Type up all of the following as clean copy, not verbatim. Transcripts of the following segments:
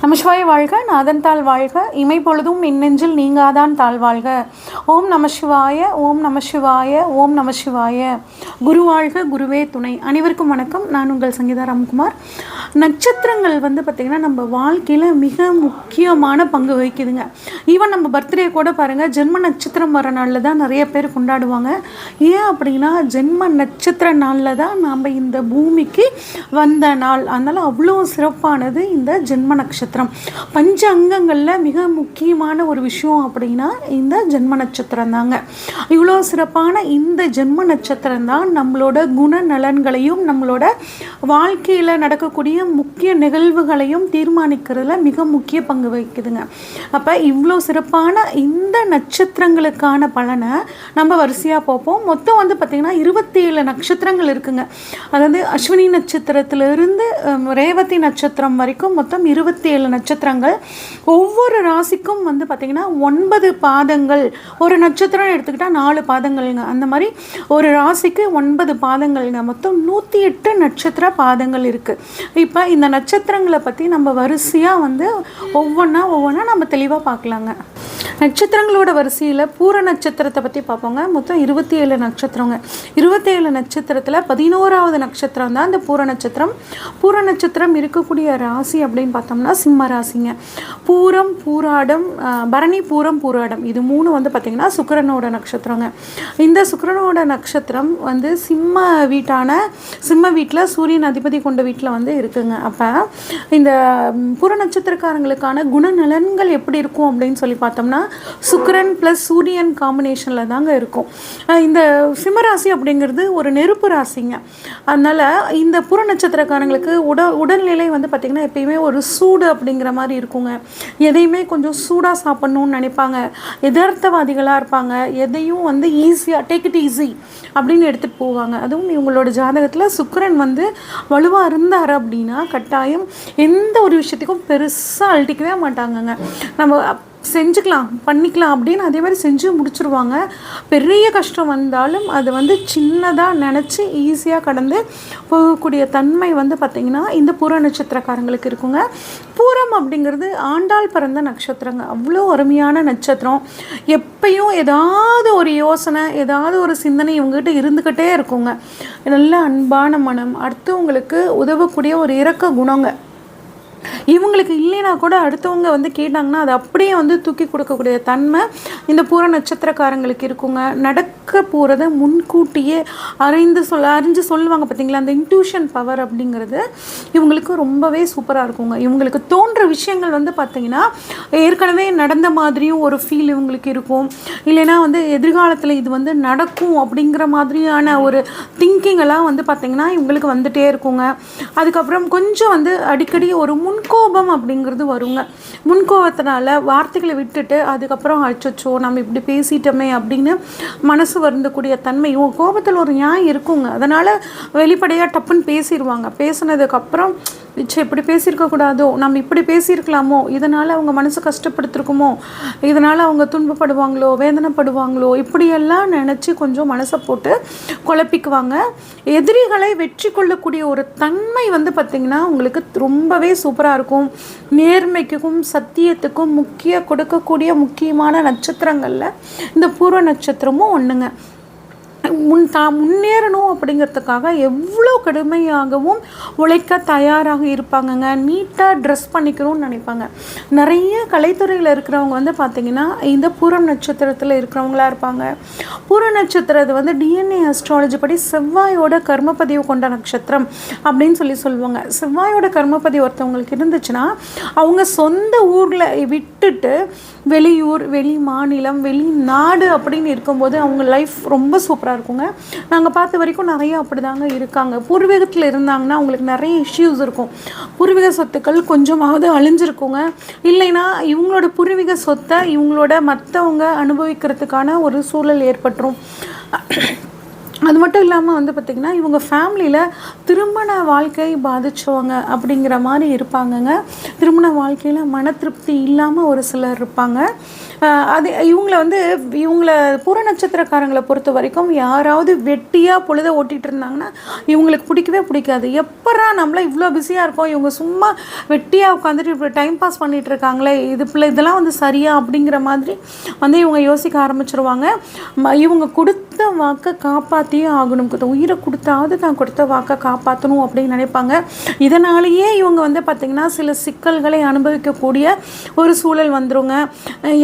நமசிவாய வாழ்க, நாதன் தாழ் வாழ்க, இமை பொழுதும் மின்னெஞ்சில் நீங்காதான் தாழ் வாழ்க. ஓம் நமசிவாய, ஓம் நமசிவாய, ஓம் நமசிவாய. குரு வாழ்க, குருவே துணை. அனைவருக்கும் வணக்கம். நான் உங்கள் சங்கீதா ராம்குமார். நட்சத்திரங்கள் பார்த்திங்கன்னா நம்ம வாழ்க்கையில் மிக முக்கியமான பங்கு வகிக்குதுங்க. ஈவன் நம்ம பர்த்டே கூட பாருங்கள், ஜென்ம நட்சத்திரம் வர நாளில் தான் நிறைய பேர் கொண்டாடுவாங்க. ஏன் அப்படின்னா, ஜென்ம நட்சத்திர நாளில் தான் நாம் இந்த பூமிக்கு வந்த நாள். அதனால் அவ்வளோ சிறப்பானது இந்த ஜென்ம நட்சத்திரம். பஞ்ச அங்கங்களில் மிக முக்கியமான ஒரு விஷயம் அப்படின்னா இந்த ஜென்ம நட்சத்திரம் தாங்க. இவ்வளோ சிறப்பான இந்த ஜென்ம நட்சத்திரம் தான் நம்மளோட குணநலன்களையும் நம்மளோட வாழ்க்கையில் நடக்கக்கூடிய முக்கிய நிகழ்வுகளையும் தீர்மானிக்கிறதுல மிக முக்கிய பங்கு வகிக்குதுங்க. அப்போ இவ்வளோ சிறப்பான இந்த நட்சத்திரங்களுக்கான பலனை நம்ம வரிசையாக பார்ப்போம். மொத்தம் பார்த்திங்கன்னா 27 நட்சத்திரங்கள் இருக்குங்க. அதாவது அஸ்வினி நட்சத்திரத்திலிருந்து ரேவதி நட்சத்திரம் வரைக்கும் மொத்தம் 27 நட்சத்திரங்கள். ஒவ்வொரு ராசிக்கும் பார்த்திங்கன்னா 9 பாதங்கள். ஒரு நட்சத்திரம் எடுத்துக்கிட்டால் 4 பாதங்கள்ங்க. அந்த மாதிரி ஒரு ராசிக்கு 9 பாதங்கள்ங்க. மொத்தம் 108 நட்சத்திர பாதங்கள் இருக்குது. இப்போ இந்த நட்சத்திரங்களை பற்றி நம்ம வரிசையாக ஒவ்வொன்றா நம்ம தெளிவாக பார்க்கலாங்க. நட்சத்திரங்களோட வரிசையில் பூர நட்சத்திரத்தை பற்றி பார்ப்போங்க. மொத்தம் 27 நட்சத்திரங்க. 27 நட்சத்திரத்தில் 11வது நட்சத்திரம் தான் இந்த பூர நட்சத்திரம். பூர நட்சத்திரம் இருக்கக்கூடிய ராசி அப்படின்னு பார்த்தோம்னா சிம்ம ராசிங்க. பூரம், பூராடம், பரணி, பூரம், பூராடம் இது 3 பார்த்திங்கன்னா சுக்கிரனோட நட்சத்திரங்க. இந்த சுக்கிரனோட நட்சத்திரம் சிம்ம வீட்டில் சூரியன் அதிபதி கொண்ட வீட்டில் இருக்குங்க. அப்போ இந்த பூர நட்சத்திரக்காரங்களுக்கான குணநலன்கள் எப்படி இருக்கும் அப்படின்னு சொல்லி பார்த்தோம்னா, சுக்கிரன் ப்ளஸ் சூரியன் காம்பினேஷனில் தாங்க இருக்கும். இந்த சிம்மராசி அப்படிங்கிறது ஒரு நெருப்பு ராசிங்க. அதனால் இந்த பூர நட்சத்திரக்காரங்களுக்கு உடல்நிலை பார்த்திங்கன்னா எப்பயுமே ஒரு சூடு அப்படிங்கிற மாதிரி இருக்குங்க. எதையுமே கொஞ்சம் சூடாக சாப்பிட்ணுன்னு நினைப்பாங்க. யதார்த்தவாதிகளாக இருப்பாங்க. எதையும் ஈஸியாக டேக் இட் ஈஸி அப்படின்னு எடுத்துகிட்டு போவாங்க. அதுவும் இவங்களோட ஜாதகத்தில் சுக்கிரன் வலுவாக இருந்தார் அப்படின்னா கட்டாயம் எந்த ஒரு விஷயத்துக்கும் பெருசாக அழட்டிக்கவே மாட்டாங்கங்க. நம்ம பண்ணிக்கலாம் அப்படின்னு அதே மாதிரி செஞ்சு முடிச்சுருவாங்க. பெரிய கஷ்டம் வந்தாலும் அது சின்னதாக நினச்சி ஈஸியாக கடந்து போகக்கூடிய தன்மை பார்த்திங்கன்னா இந்த பூர நட்சத்திரக்காரங்களுக்கு இருக்குங்க. பூரம் அப்படிங்கிறது ஆண்டாள் பிறந்த நட்சத்திரங்க. அவ்வளோ அருமையான நட்சத்திரம். எப்பயும் ஏதாவது ஒரு யோசனை, ஏதாவது ஒரு சிந்தனை இவங்ககிட்ட இருந்துக்கிட்டே இருக்குங்க. நல்ல அன்பான மனம், அடுத்தவங்களுக்கு உதவக்கூடிய ஒரு இரக்க குணங்க. இவங்களுக்கு இல்லைனா கூட அடுத்தவங்க கேட்டாங்கன்னா அது அப்படியே தூக்கி கொடுக்கக்கூடிய தன்மை இந்த பூர நட்சத்திரக்காரங்களுக்கு இருக்குங்க. நடக்க போகிறத முன்கூட்டியே அறிஞ்சு சொல்லுவாங்க பார்த்தீங்களா, அந்த இன்ட்யூஷன் பவர் அப்படிங்கிறது இவங்களுக்கு ரொம்பவே சூப்பராக இருக்குங்க. இவங்களுக்கு தோன்ற விஷயங்கள் பார்த்திங்கன்னா ஏற்கனவே நடந்த மாதிரியும் ஒரு ஃபீல் இவங்களுக்கு இருக்கும். இல்லைன்னா எதிர்காலத்தில் இது நடக்கும் அப்படிங்கிற மாதிரியான ஒரு திங்கிங்கெல்லாம் பார்த்திங்கன்னா இவங்களுக்கு வந்துகிட்டே இருக்குங்க. அதுக்கப்புறம் கொஞ்சம் அடிக்கடி ஒரு முன்கோபம் அப்படிங்கிறது வருங்க. முன்கோபத்தினால வார்த்தைகளை விட்டுட்டு அதுக்கப்புறம் அச்சோ நம்ம இப்படி பேசிட்டோமே அப்படின்னு மனசு வருந்தக்கூடிய தன்மையும், கோபத்தில் ஒரு நியாயம் இருக்குங்க. அதனால் வெளிப்படையாக டப்புன்னு பேசிடுவாங்க. பேசினதுக்கப்புறம் இப்படி பேசியிருக்கக்கூடாதோ, நம்ம இப்படி பேசியிருக்கலாமோ, இதனால் அவங்க மனசு கஷ்டப்படுத்திருக்குமோ, இதனால் அவங்க துன்பப்படுவாங்களோ, வேதனைப்படுவாங்களோ, இப்படியெல்லாம் நினச்சி கொஞ்சம் மனசை போட்டு குழப்பிக்குவாங்க. எதிரிகளை வெற்றி கொள்ளக்கூடிய ஒரு தன்மை பார்த்திங்கன்னா உங்களுக்கு ரொம்பவே சூப்பராக இருக்கும். நேர்மைக்கும் சத்தியத்துக்கும் கொடுக்கக்கூடிய முக்கியமான நட்சத்திரங்களில் இந்த பூர்வ நட்சத்திரமும் ஒன்றுங்க. முன்னேறணும் அப்படிங்கிறதுக்காக எவ்வளோ கடுமையாகவும் உழைக்க தயாராக இருப்பாங்கங்க. நீட்டாக ட்ரெஸ் பண்ணிக்கணும்னு நினைப்பாங்க. நிறைய கலைத்துறையில் இருக்கிறவங்க பார்த்திங்கன்னா இந்த பூரம் நட்சத்திரத்தில் இருக்கிறவங்களா இருப்பாங்க. பூர நட்சத்திரத்தை டிஎன்ஏ அஸ்ட்ராலஜி படி செவ்வாயோட கர்மப்பதிவு கொண்ட நட்சத்திரம் அப்படின்னு சொல்லுவாங்க. செவ்வாயோட கர்மப்பதிவு ஒருத்தவங்களுக்கு இருந்துச்சுன்னா அவங்க சொந்த ஊரில் விட்டுட்டு வெளியூர், வெளி மாநிலம், வெளிநாடு அப்படின்னு இருக்கும்போது அவங்க லைஃப் ரொம்ப சூப்பராக இருக்குங்க. நாங்கள் பார்த்த வரைக்கும் நிறைய அப்படி தாங்க இருக்காங்க. பூர்வீகத்தில் இருந்தாங்கன்னா அவங்களுக்கு நிறைய இஷ்யூஸ் இருக்கும். பூர்வீக சொத்துக்கள் கொஞ்சமாவது அழிஞ்சிருக்குங்க. இல்லைன்னா இவங்களோட பூர்வீக சொத்தை மற்றவங்க அனுபவிக்கிறதுக்கான ஒரு சூழல் ஏற்பட்டுரும். அது மட்டும் இல்லாமல் பார்த்திங்கன்னா இவங்க ஃபேமிலியில் திருமண வாழ்க்கை பாதித்தவங்க அப்படிங்கிற மாதிரி இருப்பாங்கங்க. திருமண வாழ்க்கையில் மன திருப்தி இல்லாமல் ஒரு சிலர் இருப்பாங்க. அது இவங்கள பூர நட்சத்திரக்காரங்களை பொறுத்த வரைக்கும் யாராவது வெட்டியாக பொழுத ஓட்டிகிட்டு இருந்தாங்கன்னா இவங்களுக்கு பிடிக்கவே பிடிக்காது. எப்படா நம்மள இவ்வளோ பிஸியாக இருக்கோம், இவங்க சும்மா வெட்டியாக உட்காந்துட்டு இப்போ டைம் பாஸ் பண்ணிகிட்டு இருக்காங்களே, இதெல்லாம் சரியா அப்படிங்கிற மாதிரி இவங்க யோசிக்க ஆரம்பிச்சிருவாங்க. இவங்க கொடுத்த வாக்கை காப்பாற்றியே ஆகணும், உயிரை கொடுத்தாவது தான் கொடுத்த வாக்கை காப்பாற்றணும் அப்படின்னு நினைப்பாங்க. இதனாலேயே இவங்க பார்த்திங்கன்னா சில சிக்கல்களை அனுபவிக்கக்கூடிய ஒரு சூழல் வந்துருங்க.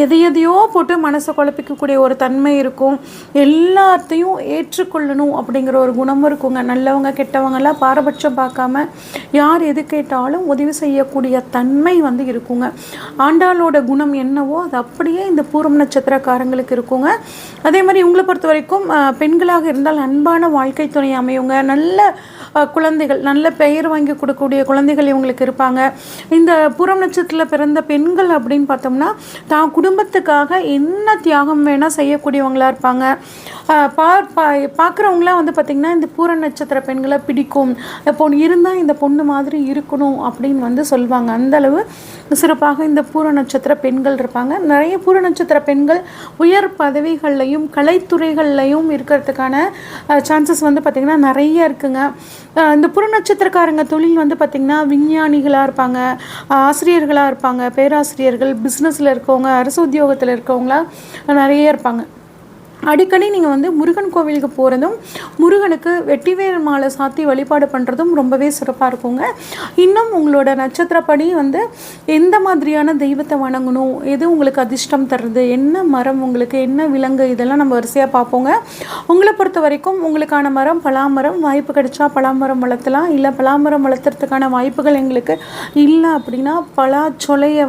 எதையோ போட்டு மனசை குழப்பிக்கக்கூடிய ஒரு தன்மை இருக்கும். எல்லாத்தையும் ஏற்றுக்கொள்ளணும் அப்படிங்கிற ஒரு குணமும் இருக்குங்க. நல்லவங்க கெட்டவங்கெல்லாம் பாரபட்சம் பார்க்காம யார் எது கேட்டாலும் உதவி செய்யக்கூடிய தன்மை இருக்குங்க. ஆண்டாளோட குணம் என்னவோ அது அப்படியே இந்த பூரம் நட்சத்திரக்காரங்களுக்கு இருக்குங்க. அதே மாதிரி இவங்களை பொறுத்த வரைக்கும் பெண்களாக இருந்தால் அன்பான வாழ்க்கை துணை அமையுங்க. நல்ல குழந்தைகள், நல்ல பெயர் வாங்கி கொடுக்கக்கூடிய குழந்தைகள் இவங்களுக்கு இருப்பாங்க. இந்த பூரம் நட்சத்திரத்தில் பிறந்த பெண்கள் அப்படின்னு பார்த்தோம்னா தான் குடும்பத்துக்காக என்ன தியாகம் வேணால் செய்யக்கூடியவங்களாக இருப்பாங்க. பார்க்குறவங்களாம் பார்த்திங்கன்னா இந்த பூர நட்சத்திர பெண்களை பிடிக்கும், பொண்ணு இருந்தால் இந்த பொண்ணு மாதிரி இருக்கணும் அப்படின்னு சொல்லுவாங்க. அந்தளவு சிறப்பாக இந்த பூர நட்சத்திர பெண்கள் இருப்பாங்க. நிறைய பூர நட்சத்திர பெண்கள் உயர் பதவிகள்லையும் கலைத்துறைகள்லையும் இருக்கிறதுக்கான சான்சஸ் பார்த்திங்கன்னா நிறைய இருக்குங்க. இந்த பூர நட்சத்திரக்காரங்க தொழில் பார்த்திங்கன்னா விஞ்ஞானிகளாக இருப்பாங்க, ஆசிரியர்களாக இருப்பாங்க, பேராசிரியர்கள், பிஸ்னஸில் இருக்கவங்க, அரசு உத்தியோகத்தில் இருக்கவங்களாம் நிறைய இருப்பாங்க. அடிக்கடி நீங்கள் முருகன் கோவிலுக்கு போகிறதும் முருகனுக்கு வெட்டிவேல் மாலை சாத்தி வழிபாடு பண்ணுறதும் ரொம்பவே சிறப்பாக இருக்குங்க. இன்னும் உங்களோட நட்சத்திரப்படி எந்த மாதிரியான தெய்வத்தை வணங்கணும், எது உங்களுக்கு அதிர்ஷ்டம் தருது, என்ன மரம் உங்களுக்கு, என்ன விலங்கு, இதெல்லாம் நம்ம வரிசையாக பார்ப்போங்க. உங்களை பொறுத்த வரைக்கும் உங்களுக்கான மரம் பலாமரம். வாய்ப்பு கிடைச்சா பலாமரம் வளர்த்தலாம். இல்லை பலாமரம் வளர்த்துறதுக்கான வாய்ப்புகள் எங்களுக்கு இல்லை அப்படின்னா பலா சொலையை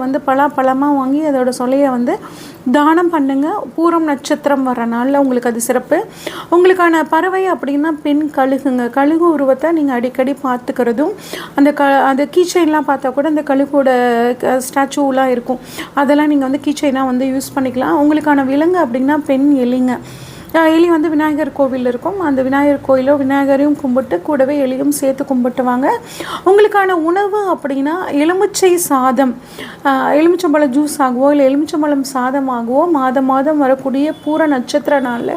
பழமாக வாங்கி அதோட சொலையை தானம் பண்ணுங்க. பூரம் நட்சத்திரம் வர நாளில் உங்களுக்கு அது சிறப்பு. உங்களுக்கான பறவை அப்படின்னா பெண் கழுகுங்க. கழுகு உருவத்தை நீங்கள் அடிக்கடி பார்த்துக்கிறதும், அந்த கீச்சைன்லாம் பார்த்தா கூட அந்த கழுகோட ஸ்டாச்சுலாம் இருக்கும், அதெல்லாம் நீங்கள் கீச்சைனாக யூஸ் பண்ணிக்கலாம். உங்களுக்கான விலங்கு அப்படின்னா பெண் எலிங்க. எலி விநாயகர் கோவில் இருக்கும், அந்த விநாயகர் கோயிலோ விநாயகரையும் கும்பிட்டு கூடவே எலியும் சேர்த்து கும்பிட்டுவாங்க. உங்களுக்கான உணவு அப்படின்னா எலுமிச்சை சாதம், எலுமிச்சம்பழம் ஜூஸ் ஆகவோ இல்லை எலுமிச்சம்பழம் சாதமாகவோ மாதம் வரக்கூடிய பூர நட்சத்திர நாளில்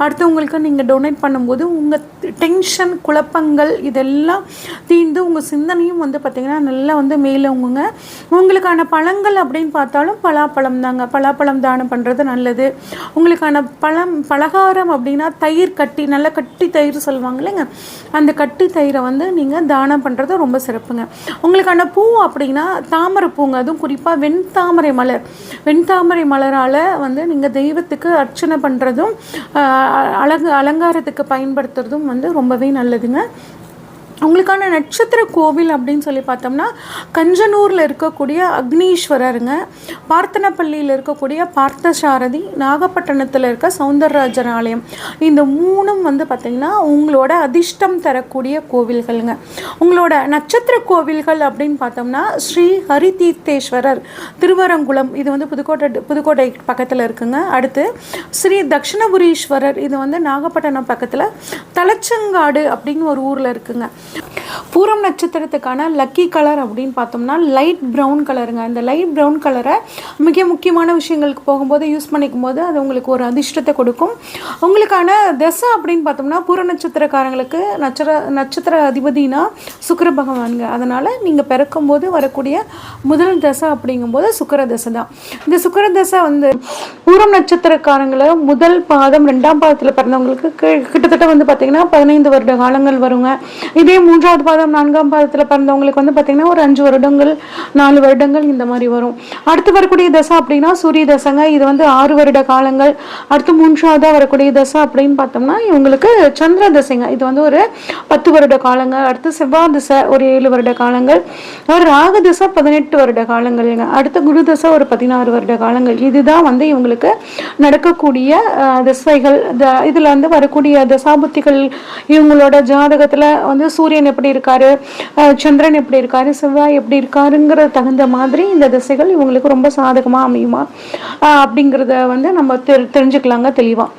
அடுத்தவங்களுக்கு நீங்கள் டொனேட் பண்ணும்போது உங்கள் டென்ஷன் குழப்பங்கள் இதெல்லாம் தீர்ந்து உங்கள் சிந்தனையும் பார்த்திங்கன்னா நல்லா மேலோங்குங்க. உங்களுக்கான பழங்கள் அப்படின்னு பார்த்தாலும் பலாப்பழம் தாங்க. பலாப்பழம் தானம் பண்ணுறது நல்லது. உங்களுக்கான பலகாரம் அப்படின்னா தயிர் கட்டி, நல்ல கட்டி தயிர் சொல்லுவாங்க இல்லைங்க, அந்த கட்டி தயிரை நீங்கள் தானம் பண்ணுறது ரொம்ப சிறப்புங்க. உங்களுக்கான பூ அப்படின்னா தாமரை பூங்க. அதுவும் குறிப்பாக வெண்தாமரை மலரால் நீங்கள் தெய்வத்துக்கு அர்ச்சனை பண்ணுறதும் அலங்காரத்துக்கு பயன்படுத்துறதும் ரொம்பவே நல்லதுங்க. உங்களுக்கான நட்சத்திர கோவில் அப்படின்னு சொல்லி பார்த்தோம்னா கஞ்சனூரில் இருக்கக்கூடிய அக்னீஸ்வரருங்க, பார்த்தனப்பள்ளியில் இருக்கக்கூடிய பார்த்தசாரதி, நாகப்பட்டினத்தில் இருக்க சௌந்தரராஜன் ஆலயம். இந்த மூணும் பார்த்திங்கன்னா உங்களோட அதிர்ஷ்டம் தரக்கூடிய கோவில்களுங்க. உங்களோட நட்சத்திர கோவில்கள் அப்படின்னு பார்த்தோம்னா ஸ்ரீ ஹரிதீர்த்தேஸ்வரர் திருவரங்குளம், இது புதுக்கோட்டை பக்கத்தில் இருக்குங்க. அடுத்து ஸ்ரீ தட்சிணபுரீஸ்வரர், இது நாகப்பட்டினம் பக்கத்தில் தலச்சங்காடு அப்படின்னு ஒரு ஊரில் இருக்குங்க. பூரம் நட்சத்திரத்துக்கான லக்கி கலர் அப்படின்னு பார்த்தோம்னா லைட் ப்ரௌன் கலருங்க. இந்த லைட் ப்ரௌன் கலரை மிக முக்கியமான விஷயங்களுக்கு போகும்போது யூஸ் பண்ணிக்கும் போது அது உங்களுக்கு ஒரு அதிர்ஷ்டத்தை கொடுக்கும். உங்களுக்கான தசை அப்படின்னு பார்த்தோம்னா பூர நட்சத்திரக்காரங்களுக்கு நட்சத்திர அதிபதினா சுக்கிர பகவானுங்க. அதனால் நீங்கள் பிறக்கும்போது வரக்கூடிய முதல் தசை அப்படிங்கும்போது சுக்கிர தசை தான். இந்த சுக்கிர தசை பூரம் நட்சத்திரக்காரங்களை முதல் பாதம் 2ஆம் பாதத்தில் பிறந்தவங்களுக்கு கிட்டத்தட்ட பார்த்தீங்கன்னா 15 வருட காலங்கள் வருங்க. இதே 3ஆவது பாதம் 4ஆம் பாதத்தில் பிறந்தவங்களுக்கு பார்த்தீங்கன்னா ஒரு 5 வருடங்கள் 4 வருடங்கள் இந்த மாதிரி வரும். அடுத்து வரக்கூடிய தசை அப்படின்னா சூரிய தசைங்க. இது 6 வருட காலங்கள். அடுத்து 3ஆவதாக வரக்கூடிய தசை அப்படின்னு பார்த்தோம்னா இவங்களுக்கு சந்திர தசைங்க. இது ஒரு 10 வருட காலங்கள். அடுத்து செவ்வாய் தசை ஒரு 7 வருட காலங்கள். ராகு தசை 18 வருட காலங்கள்ங்க. அடுத்து குரு தசை ஒரு 16 வருட காலங்கள். இதுதான் இவங்களுக்கு நடக்கக்கூடிய தசைகள். இதில் வரக்கூடிய தசாபுத்திகள் இவங்களோட ஜாதகத்தில் சூரியன் எப்படி இருக்காரு, சந்திரன் எப்படி இருக்காரு, செவ்வாய் எப்படி இருக்காருங்கிற தகுந்த மாதிரி இந்த திசைகள் இவங்களுக்கு ரொம்ப சாதகமாக அமையுமா அப்படிங்கிறத நம்ம தெரிஞ்சுக்கலாங்க தெளிவாக.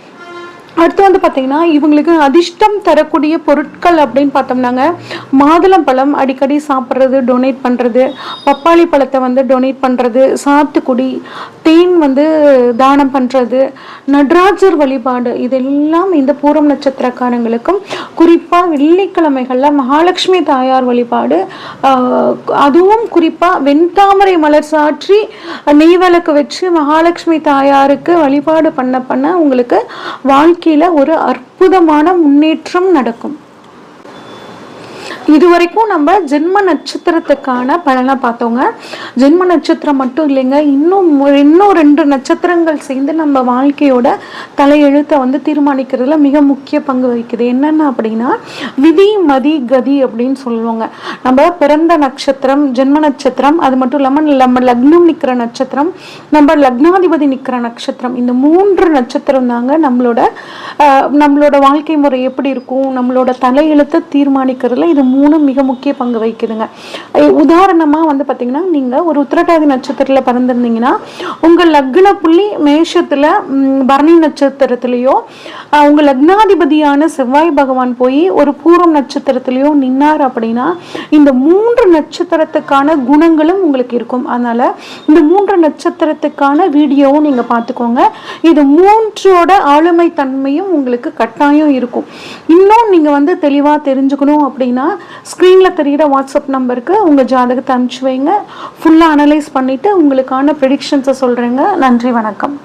அடுத்து வந்து பார்த்தீங்கன்னா இவங்களுக்கு அதிர்ஷ்டம் தரக்கூடிய பொருட்கள் அப்படின்னு பார்த்தோம்னாங்க, மாதுளம்பழம் அடிக்கடி சாப்பிட்றது, டொனேட் பண்ணுறது, பப்பாளி பழத்தை வந்து டொனேட் பண்ணுறது, சாத்துக்குடி, தேன் வந்து தானம் பண்ணுறது, நடராஜர் வழிபாடு, இதெல்லாம் இந்த பூரம் நட்சத்திரக்காரங்களுக்கும் குறிப்பாக வெள்ளிக்கிழமைகளில் மகாலட்சுமி தாயார் வழிபாடு, அதுவும் குறிப்பாக வெண்தாமரை மலர் சாற்றி நெய் விளக்கு வச்சு மகாலட்சுமி தாயாருக்கு வழிபாடு பண்ண உங்களுக்கு வாழ்க்கையில் ஒரு அற்புதமான முன்னேற்றம் நடக்கும். இதுவரைக்கும் நம்ம ஜென்ம நட்சத்திரத்துக்கான பலனை பார்த்தோங்க. ஜென்ம நட்சத்திரம் மட்டும் இல்லைங்க, இன்னும் 2 நட்சத்திரங்கள் சேர்ந்து நம்ம வாழ்க்கையோட தலையெழுத்தை வந்து தீர்மானிக்கிறதுல மிக முக்கிய பங்கு வகிக்குது. என்னென்ன அப்படின்னா விதி மதி கதி அப்படின்னு சொல்லுவாங்க. நம்ம பிறந்த நட்சத்திரம், ஜென்ம நட்சத்திரம், அது மட்டும் இல்லாமல் நம்ம லக்னம் நிற்கிற நட்சத்திரம், நம்ம லக்னாதிபதி நிற்கிற நட்சத்திரம், இந்த 3 நட்சத்திரம் தாங்க நம்மளோட வாழ்க்கை முறை எப்படி இருக்கும், நம்மளோட தலையெழுத்தை தீர்மானிக்கிறதுல இது 3 மிக முக்கிய பங்கு வகிக்குதுங்க. உதாரணமாக வந்து பார்த்தீங்கன்னா, நீங்கள் ஒரு உத்திரட்டாதி நட்சத்திரத்தில் பிறந்திருந்தீங்கன்னா உங்கள் லக்ன புள்ளி மேஷத்தில் பரணி நட்சத்திரத்திலேயோ, உங்கள் லக்னாதிபதியான செவ்வாய் பகவான் போய் ஒரு பூரம் நட்சத்திரத்திலேயோ நின்னார் அப்படின்னா இந்த 3 நட்சத்திரத்துக்கான குணங்களும் உங்களுக்கு இருக்கும். அதனால் இந்த 3 நட்சத்திரத்துக்கான வீடியோவும் நீங்கள் பார்த்துக்கோங்க. இது 3ஓட ஆளுமை தன்மையும் உங்களுக்கு கட்டாயம் இருக்கும். இன்னும் நீங்கள் வந்து தெளிவாக தெரிஞ்சுக்கணும் அப்படின்னா ஸ்க்ரீனில் தெரிகிற வாட்ஸ்அப் நம்பருக்கு உங்கள் ஜாதகத்தை அனுப்பிச்சு வைங்க. ஃபுல்லாக அனலைஸ் பண்ணிவிட்டு உங்களுக்கான ப்ரெடிக்ஷன்ஸை சொல்கிறேங்க. நன்றி, வணக்கம்.